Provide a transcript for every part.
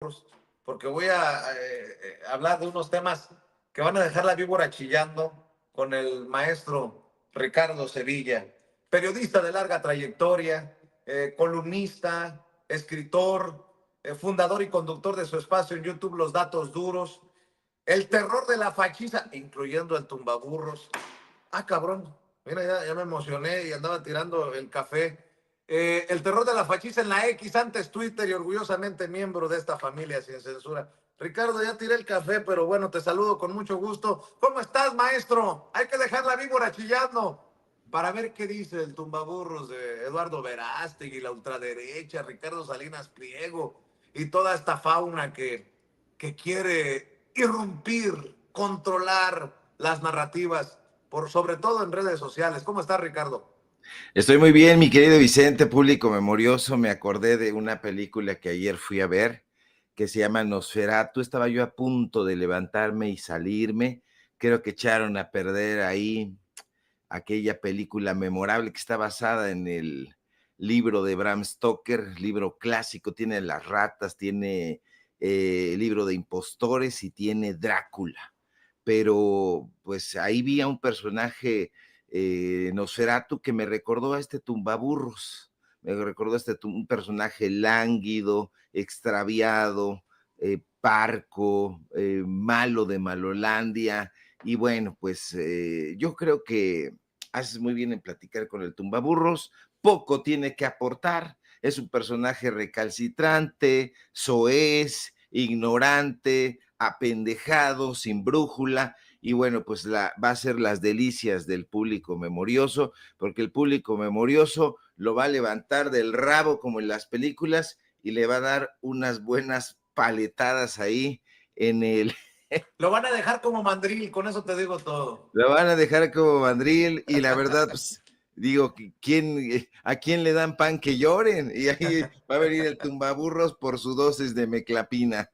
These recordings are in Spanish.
tumbaburros, porque voy a hablar de unos temas que van a dejar la víbora chillando con el maestro Ricardo Sevilla, periodista de larga trayectoria, columnista, escritor, fundador y conductor de su espacio en YouTube Los Datos Duros, el terror de la fachiza, incluyendo el tumbaburros. Ah, cabrón. Mira, ya me emocioné y andaba tirando el café. El terror de la fachiza en la X, antes Twitter y orgullosamente miembro de esta familia sin censura. Ricardo, ya tiré el café, pero bueno, te saludo con mucho gusto. ¿Cómo estás, maestro? Hay que dejar la víbora chillando para ver qué dice el tumbaburros de Eduardo Verástegui, la ultraderecha, Ricardo Salinas Pliego y toda esta fauna que quiere irrumpir, controlar las narrativas, sobre todo en redes sociales. ¿Cómo está, Ricardo? Estoy muy bien, mi querido Vicente, público memorioso. Me acordé de una película que ayer fui a ver, que se llama Nosferatu. Estaba yo a punto de levantarme y salirme. Creo que echaron a perder ahí aquella película memorable que está basada en el libro de Bram Stoker, libro clásico. Tiene las ratas, tiene el libro de impostores y tiene Drácula. Pero pues ahí vi a un personaje, Nosferatu, que me recordó a este tumbaburros, me recordó a un personaje lánguido, extraviado, parco, malo de Malolandia. Y bueno, pues yo creo que haces muy bien en platicar con el tumbaburros, poco tiene que aportar, es un personaje recalcitrante, soez, ignorante, apendejado, sin brújula, y bueno, pues va a ser las delicias del público memorioso, porque el público memorioso lo va a levantar del rabo como en las películas y le va a dar unas buenas paletadas ahí en el... Lo van a dejar como mandril, con eso te digo todo. Lo van a dejar como mandril y la verdad, pues, digo, ¿a quién le dan pan que lloren? Y ahí va a venir el tumbaburros por su dosis de meclapina.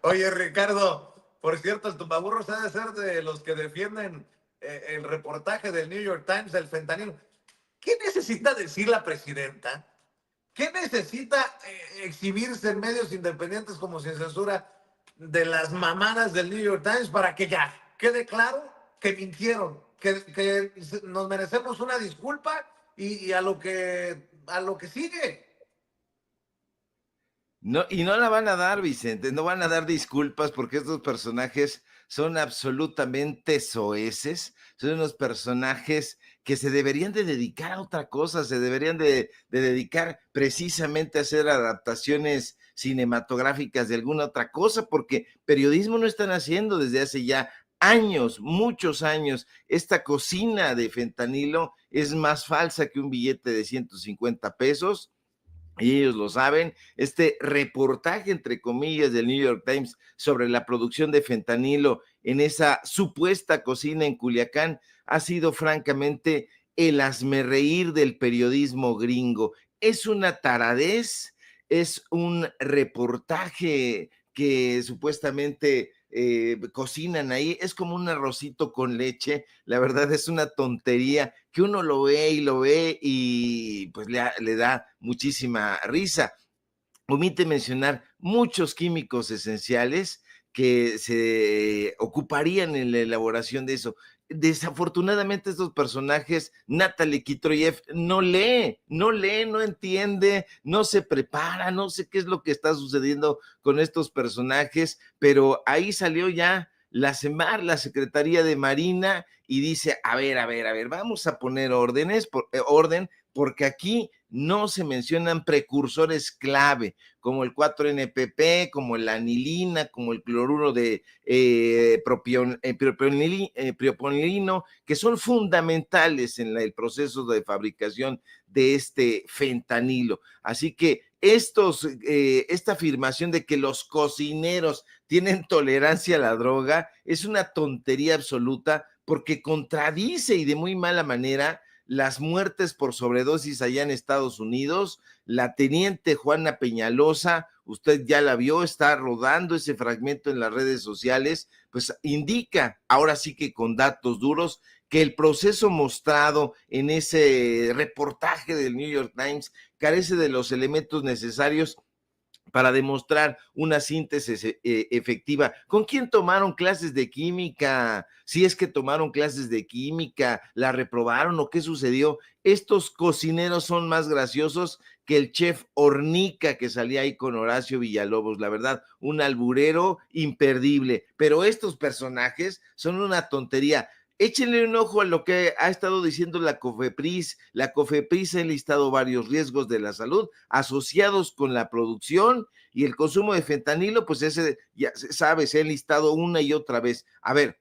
Oye, Ricardo, por cierto, el tumbaburros ha de ser de los que defienden el reportaje del New York Times del fentanilo. ¿Qué necesita decir la presidenta? ¿Qué necesita exhibirse en medios independientes como sin censura de las mamadas del New York Times para que ya quede claro que mintieron, que nos merecemos una disculpa y a lo que sigue? No, y no la van a dar, Vicente, no van a dar disculpas porque estos personajes son absolutamente soeces, son unos personajes que se deberían de dedicar a otra cosa, se deberían de dedicar precisamente a hacer adaptaciones cinematográficas de alguna otra cosa, porque periodismo no están haciendo desde hace ya años, muchos años. Esta cocina de fentanilo es más falsa que un billete de 150 pesos y ellos lo saben. Este reportaje, entre comillas, del New York Times sobre la producción de fentanilo en esa supuesta cocina en Culiacán ha sido francamente el hazmerreír del periodismo gringo. Es una taradez, es un reportaje que supuestamente cocinan ahí, es como un arrocito con leche. La verdad es una tontería que uno lo ve y pues le da muchísima risa. Omite mencionar muchos químicos esenciales que se ocuparían en la elaboración de eso. Desafortunadamente estos personajes, Natalie Kitroyev no entiende, no se prepara, no sé qué es lo que está sucediendo con estos personajes, pero ahí salió ya la CEMAR, la Secretaría de Marina, y dice, a ver, vamos a poner orden, porque aquí no se mencionan precursores clave, como el 4-NPP, como la anilina, como el cloruro de propionilino, que son fundamentales en el proceso de fabricación de este fentanilo. Así que esta afirmación de que los cocineros tienen tolerancia a la droga es una tontería absoluta, porque contradice y de muy mala manera las muertes por sobredosis allá en Estados Unidos. La teniente Juana Peñalosa, usted ya la vio, está rodando ese fragmento en las redes sociales, pues indica, ahora sí que con datos duros, que el proceso mostrado en ese reportaje del New York Times carece de los elementos necesarios para demostrar una síntesis efectiva. ¿Con quién tomaron clases de química? Si es que tomaron clases de química, ¿la reprobaron o qué sucedió? Estos cocineros son más graciosos que el chef Hornica que salía ahí con Horacio Villalobos, la verdad, un alburero imperdible, pero estos personajes son una tontería. Échenle un ojo a lo que ha estado diciendo la COFEPRIS. La COFEPRIS ha enlistado varios riesgos de la salud asociados con la producción y el consumo de fentanilo, pues ese, ya sabes, se ha enlistado una y otra vez. A ver,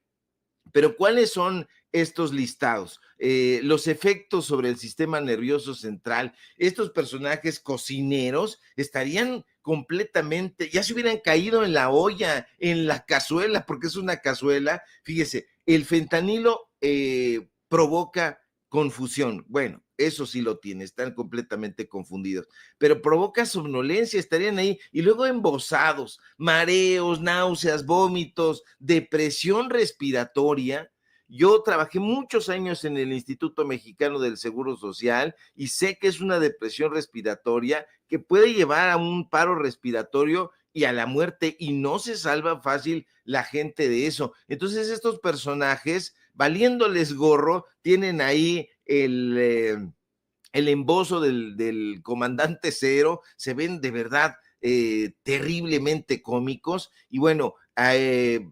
pero ¿cuáles son estos listados? Los efectos sobre el sistema nervioso central. Estos personajes cocineros estarían completamente, ya se hubieran caído en la olla, en la cazuela, porque es una cazuela. Fíjese, el fentanilo provoca confusión. Bueno, eso sí lo tiene, están completamente confundidos, pero provoca somnolencia, estarían ahí y luego embosados, mareos, náuseas, vómitos, depresión respiratoria. Yo trabajé muchos años en el Instituto Mexicano del Seguro Social y sé que es una depresión respiratoria que puede llevar a un paro respiratorio y a la muerte, y no se salva fácil la gente de eso. Entonces estos personajes, valiéndoles gorro, tienen ahí el embozo del comandante Cero, se ven de verdad terriblemente cómicos, y bueno, ahí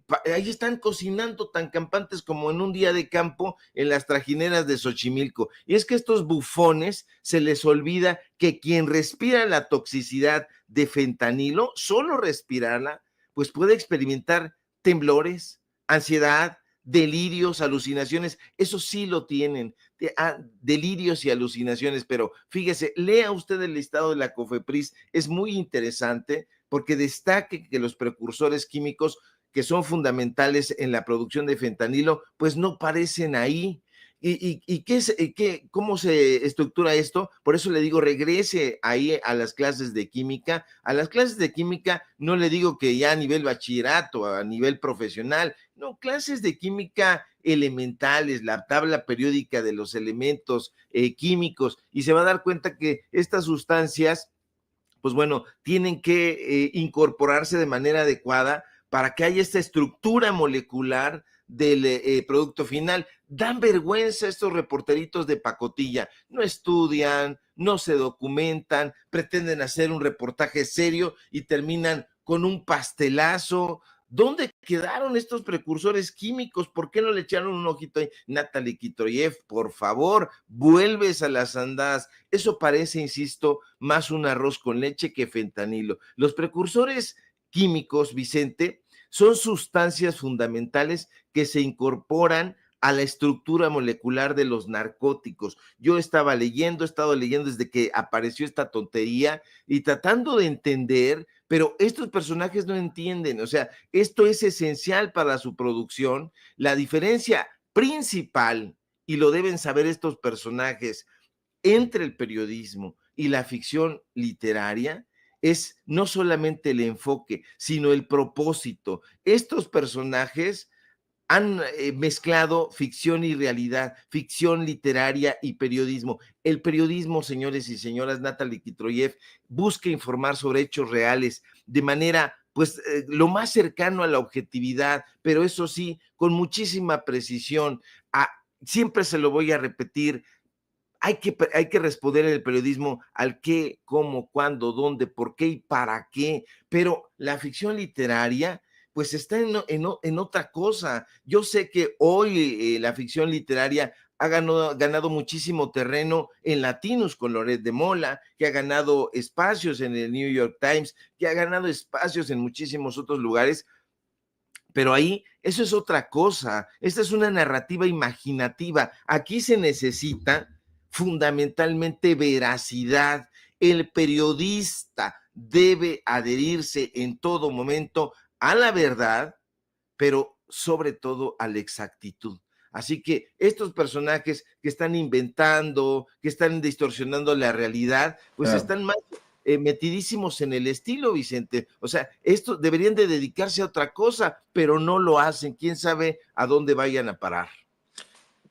están cocinando tan campantes como en un día de campo en las trajineras de Xochimilco. Y es que a estos bufones se les olvida que quien respira la toxicidad de fentanilo, solo respirarla, pues puede experimentar temblores, ansiedad, delirios, alucinaciones. Eso sí lo tienen, delirios y alucinaciones, pero fíjese, lea usted el listado de la COFEPRIS, es muy interesante porque destaque que los precursores químicos que son fundamentales en la producción de fentanilo, pues no parecen ahí. ¿Y qué es, cómo se estructura esto? Por eso le digo, regrese ahí a las clases de química. A las clases de química no le digo que ya a nivel bachillerato, a nivel profesional, no, clases de química elementales, la tabla periódica de los elementos químicos, y se va a dar cuenta que estas sustancias, pues bueno, tienen que incorporarse de manera adecuada para que haya esta estructura molecular del producto final. Dan vergüenza estos reporteritos de pacotilla, no estudian, no se documentan, pretenden hacer un reportaje serio y terminan con un pastelazo. ¿Dónde quedaron estos precursores químicos? ¿Por qué no le echaron un ojito ahí? Natalie Kitroyev, por favor, vuelves a las andadas. Eso parece, insisto, más un arroz con leche que fentanilo. Los precursores químicos, Vicente, son sustancias fundamentales que se incorporan a la estructura molecular de los narcóticos. Yo estaba leyendo, he estado leyendo desde que apareció esta tontería y tratando de entender, pero estos personajes no entienden. O sea, esto es esencial para su producción. La diferencia principal, y lo deben saber estos personajes, entre el periodismo y la ficción literaria es no solamente el enfoque, sino el propósito. Estos personajes han mezclado ficción y realidad, ficción literaria y periodismo. El periodismo, señores y señoras, Natalie Kitroyev, busca informar sobre hechos reales de manera, pues, lo más cercano a la objetividad, pero eso sí, con muchísima precisión. Siempre se lo voy a repetir, hay que responder en el periodismo al qué, cómo, cuándo, dónde, por qué y para qué, pero la ficción literaria pues está en otra cosa. Yo sé que hoy la ficción literaria ha ganado muchísimo terreno en Latinos con Loret de Mola, que ha ganado espacios en el New York Times, que ha ganado espacios en muchísimos otros lugares, pero ahí eso es otra cosa. Esta es una narrativa imaginativa. Aquí se necesita fundamentalmente veracidad. El periodista debe adherirse en todo momento a la verdad, pero sobre todo a la exactitud. Así que estos personajes que están inventando, que están distorsionando la realidad, pues Claro. están más metidísimos en el estilo, Vicente. O sea, esto deberían de dedicarse a otra cosa, pero no lo hacen. ¿Quién sabe a dónde vayan a parar?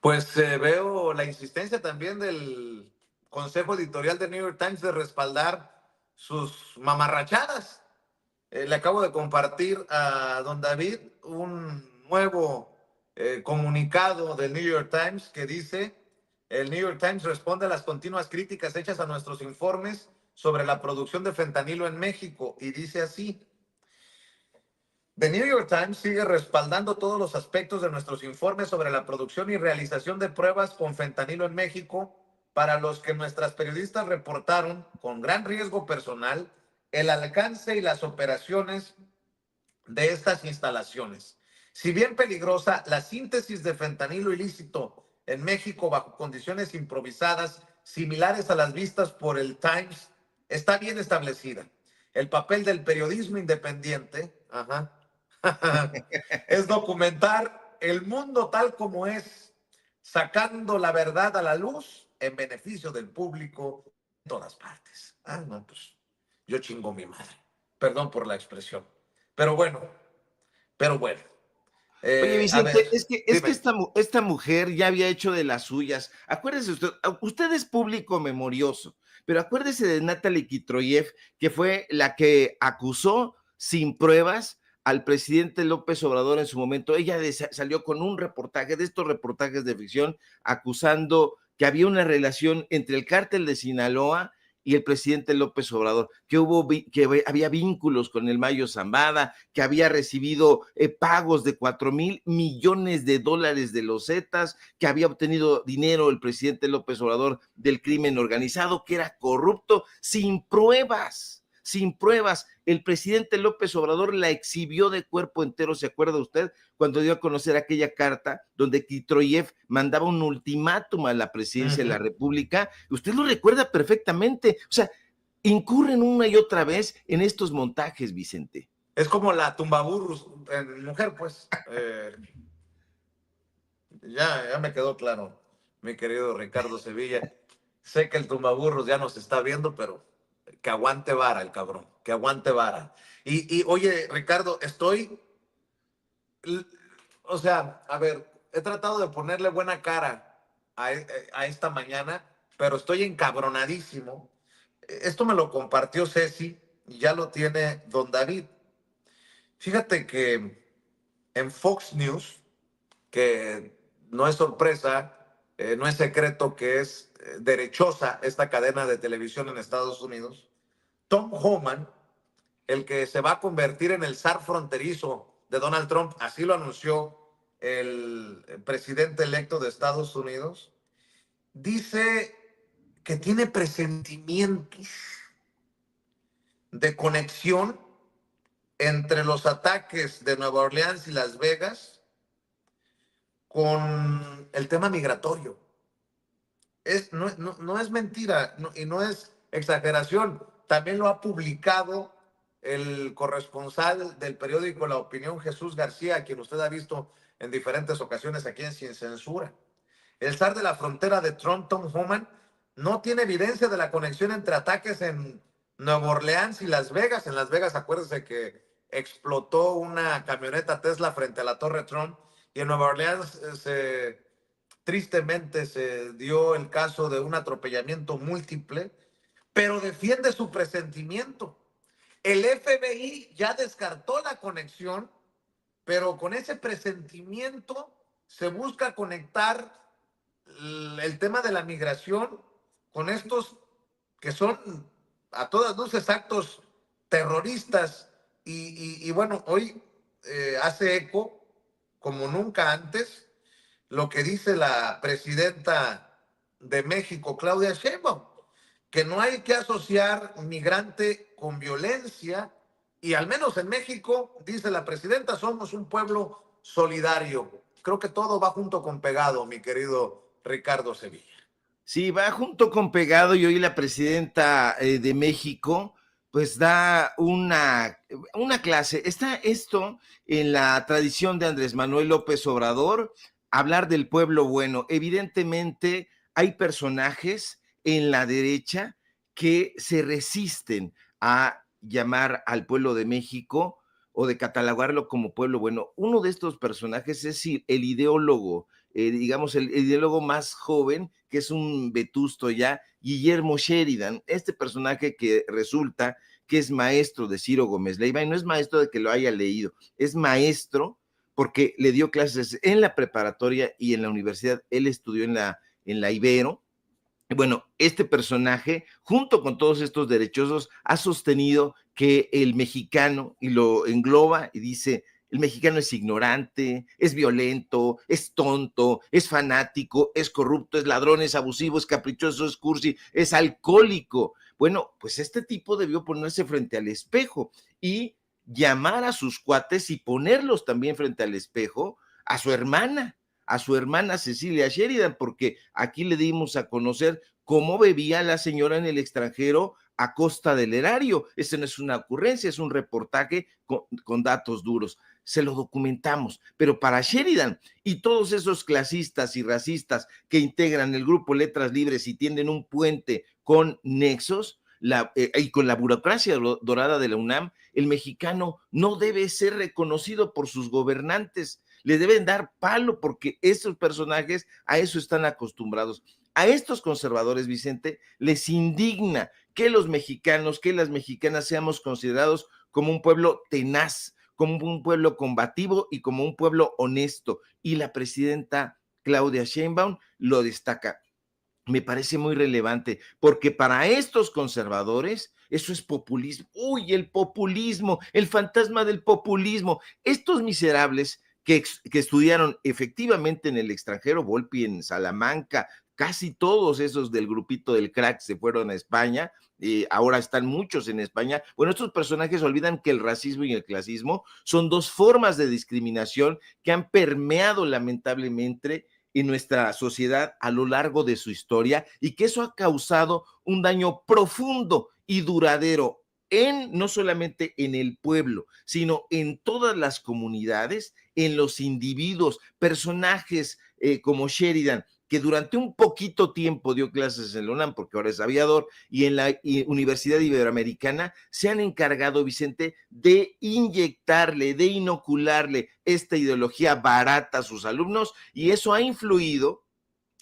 Pues veo la insistencia también del Consejo Editorial de New York Times de respaldar sus mamarrachadas. Le acabo de compartir a don David un nuevo comunicado del New York Times que dice, el New York Times responde a las continuas críticas hechas a nuestros informes sobre la producción de fentanilo en México y dice así: The New York Times sigue respaldando todos los aspectos de nuestros informes sobre la producción y realización de pruebas con fentanilo en México, para los que nuestras periodistas reportaron, con gran riesgo personal, el alcance y las operaciones de estas instalaciones. Si bien peligrosa, la síntesis de fentanilo ilícito en México bajo condiciones improvisadas, similares a las vistas por el Times, está bien establecida. El papel del periodismo independiente, es documentar el mundo tal como es, sacando la verdad a la luz en beneficio del público en todas partes. No, pues yo chingo mi madre. Perdón por la expresión. Pero bueno, pero bueno. Oye, A ver, Vicente, es que dime. esta mujer ya había hecho de las suyas. Acuérdese usted es público memorioso, pero acuérdese de Natalie Kitroyev, que fue la que acusó sin pruebas al presidente López Obrador en su momento. Ella salió con un reportaje, de estos reportajes de ficción, acusando que había una relación entre el cártel de Sinaloa y el presidente López Obrador, que había vínculos con el Mayo Zambada, que había recibido pagos de 4,000 millones de dólares de los Zetas, que había obtenido dinero el presidente López Obrador del crimen organizado, que era corrupto, sin pruebas, sin pruebas. El presidente López Obrador la exhibió de cuerpo entero, ¿se acuerda usted? Cuando dio a conocer aquella carta donde Kitroyev mandaba un ultimátum a la presidencia de la República. Usted lo recuerda perfectamente. O sea, incurren una y otra vez en estos montajes, Vicente. Es como la tumbaburros en mujer, pues. Ya me quedó claro, mi querido Ricardo Sevilla. Sé que el tumbaburros ya nos está viendo, pero que aguante vara el cabrón, que aguante vara. Oye, Ricardo, o sea, a ver, he tratado de ponerle buena cara a esta mañana, pero estoy encabronadísimo. Esto me lo compartió Ceci y ya lo tiene don David. Fíjate que en Fox News, que no es sorpresa, no es secreto que es derechosa esta cadena de televisión en Estados Unidos, Tom Homan, el que se va a convertir en el zar fronterizo de Donald Trump, así lo anunció el presidente electo de Estados Unidos, dice que tiene presentimientos de conexión entre los ataques de Nueva Orleans y Las Vegas con el tema migratorio. No es mentira y no es exageración. También lo ha publicado el corresponsal del periódico La Opinión, Jesús García, a quien usted ha visto en diferentes ocasiones aquí en Sin Censura. El zar de la frontera de Trump, Tom Homan, no tiene evidencia de la conexión entre ataques en Nueva Orleans y Las Vegas. En Las Vegas, acuérdese que explotó una camioneta Tesla frente a la Torre Trump, y en Nueva Orleans tristemente se dio el caso de un atropellamiento múltiple, pero defiende su presentimiento. El FBI ya descartó la conexión, pero con ese presentimiento se busca conectar el tema de la migración con estos que son a todas luces actos terroristas. Bueno, hoy hace eco, como nunca antes, lo que dice la presidenta de México, Claudia Sheinbaum, que no hay que asociar migrante con violencia, y al menos en México, dice la presidenta, somos un pueblo solidario. Creo que todo va junto con pegado, mi querido Ricardo Sevilla. Sí, va junto con pegado, y hoy la presidenta de México pues da una clase. Está esto en la tradición de Andrés Manuel López Obrador, hablar del pueblo bueno. Evidentemente hay personajes en la derecha que se resisten a llamar al pueblo de México o de catalogarlo como pueblo bueno. Uno de estos personajes es el ideólogo, digamos, el ideólogo más joven, que es un vetusto ya, Guillermo Sheridan, este personaje que resulta que es maestro de Ciro Gómez Leiva, y no es maestro de que lo haya leído, es maestro porque le dio clases en la preparatoria y en la universidad. Él estudió en la Ibero. Bueno, este personaje, junto con todos estos derechosos, ha sostenido que el mexicano, y lo engloba y dice, el mexicano es ignorante, es violento, es tonto, es fanático, es corrupto, es ladrón, es abusivo, es caprichoso, es cursi, es alcohólico. Bueno, pues este tipo debió ponerse frente al espejo y llamar a sus cuates y ponerlos también frente al espejo a su hermana Cecilia Sheridan, porque aquí le dimos a conocer cómo bebía la señora en el extranjero a costa del erario. Ese no es una ocurrencia, es un reportaje con datos duros. Se lo documentamos, pero para Sheridan y todos esos clasistas y racistas que integran el grupo Letras Libres y tienden un puente con nexos, y con la burocracia dorada de la UNAM, el mexicano no debe ser reconocido por sus gobernantes, le deben dar palo porque estos personajes a eso están acostumbrados. A estos conservadores, Vicente, les indigna que los mexicanos, que las mexicanas seamos considerados como un pueblo tenaz, como un pueblo combativo y como un pueblo honesto. Y la presidenta Claudia Sheinbaum lo destaca. Me parece muy relevante, porque para estos conservadores eso es populismo. Uy, el populismo, el fantasma del populismo. Estos miserables que estudiaron efectivamente en el extranjero, Volpi en Salamanca, casi todos esos del grupito del crack se fueron a España, ahora están muchos en España. Bueno, estos personajes olvidan que el racismo y el clasismo son dos formas de discriminación que han permeado lamentablemente en nuestra sociedad a lo largo de su historia y que eso ha causado un daño profundo y duradero no solamente en el pueblo, sino en todas las comunidades, en los individuos, personajes como Sheridan, que durante un poquito tiempo dio clases en la UNAM, porque ahora es aviador, y en la Universidad Iberoamericana, se han encargado, Vicente, de inyectarle, de inocularle esta ideología barata a sus alumnos, y eso ha influido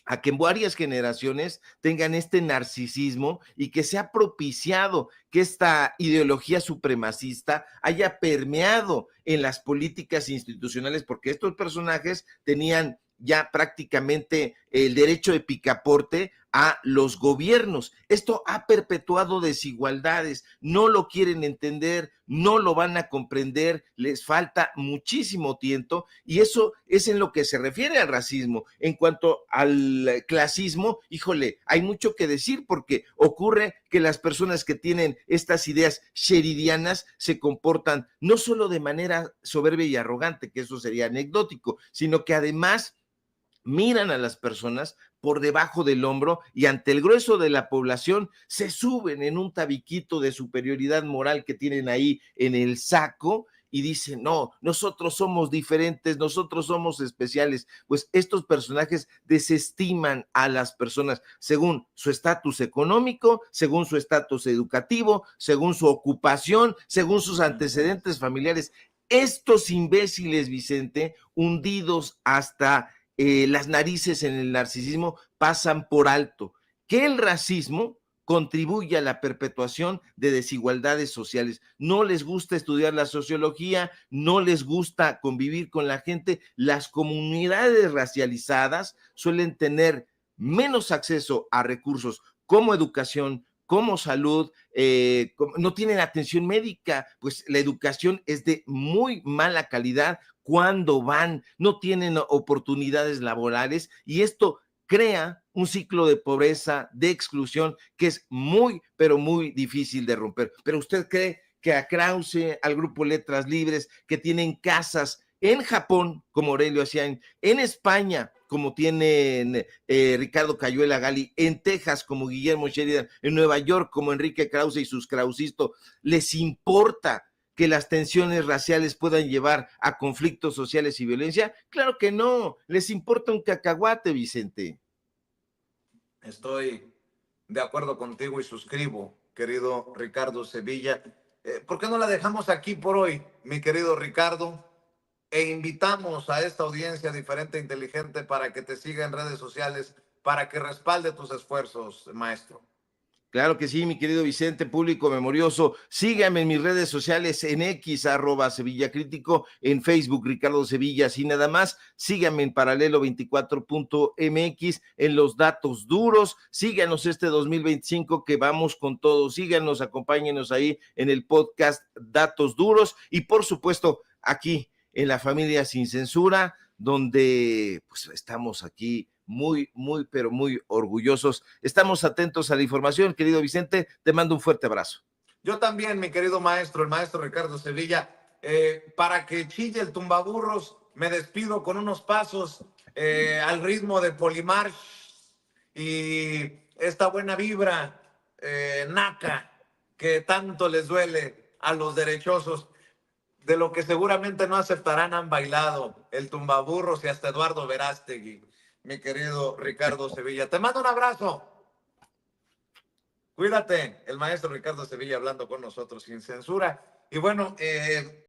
a que varias generaciones tengan este narcisismo y que se ha propiciado que esta ideología supremacista haya permeado en las políticas institucionales, porque estos personajes tenían ya prácticamente el derecho de picaporte a los gobiernos. Esto ha perpetuado desigualdades, no lo quieren entender, no lo van a comprender, les falta muchísimo tiempo y eso es en lo que se refiere al racismo. En cuanto al clasismo, híjole, hay mucho que decir porque ocurre que las personas que tienen estas ideas sheridianas se comportan no solo de manera soberbia y arrogante, que eso sería anecdótico, sino que además miran a las personas por debajo del hombro y ante el grueso de la población se suben en un tabiquito de superioridad moral que tienen ahí en el saco y dicen, no, nosotros somos diferentes, nosotros somos especiales. Pues estos personajes desestiman a las personas según su estatus económico, según su estatus educativo, según su ocupación, según sus antecedentes familiares. Estos imbéciles, Vicente, hundidos hasta las narices en el narcisismo, pasan por alto que el racismo contribuye a la perpetuación de desigualdades sociales. No les gusta estudiar la sociología, no les gusta convivir con la gente. Las comunidades racializadas suelen tener menos acceso a recursos como educación, como salud, no tienen atención médica, pues la educación es de muy mala calidad cuando van, no tienen oportunidades laborales y esto crea un ciclo de pobreza, de exclusión, que es muy, pero muy difícil de romper. Pero usted cree que a Krause, al grupo Letras Libres, que tienen casas en Japón, como Aurelio Hacían, en España, como tienen Ricardo Cayuela Gali, en Texas, como Guillermo Sheridan, en Nueva York, como Enrique Krause y sus Krausistas, les importa que las tensiones raciales puedan llevar a conflictos sociales y violencia? Claro que no, les importa un cacahuate, Vicente. Estoy de acuerdo contigo y suscribo, querido Ricardo Sevilla. ¿Por qué no la dejamos aquí por hoy, mi querido Ricardo? E invitamos a esta audiencia diferente e inteligente para que te siga en redes sociales, para que respalde tus esfuerzos, maestro. Claro que sí, mi querido Vicente, público memorioso. Síganme en mis redes sociales, en X, @Sevilla Crítico, en Facebook, Ricardo Sevilla, así nada más. Síganme en paralelo24.mx, en los datos duros. Síganos este 2025 que vamos con todo. Síganos, acompáñenos ahí en el podcast Datos Duros y por supuesto aquí en La Familia Sin Censura, donde pues estamos aquí pero muy orgullosos. Estamos atentos a la información, querido Vicente, te mando un fuerte abrazo. Yo también, mi querido maestro, el maestro Ricardo Sevilla, para que chille el tumbaburros, me despido con unos pasos al ritmo de Polimarch y esta buena vibra naca que tanto les duele a los derechosos, de lo que seguramente no aceptarán han bailado el tumbaburros y hasta Eduardo Verástegui, mi querido Ricardo Sevilla. Te mando un abrazo. Cuídate, el maestro Ricardo Sevilla hablando con nosotros sin censura. Y bueno,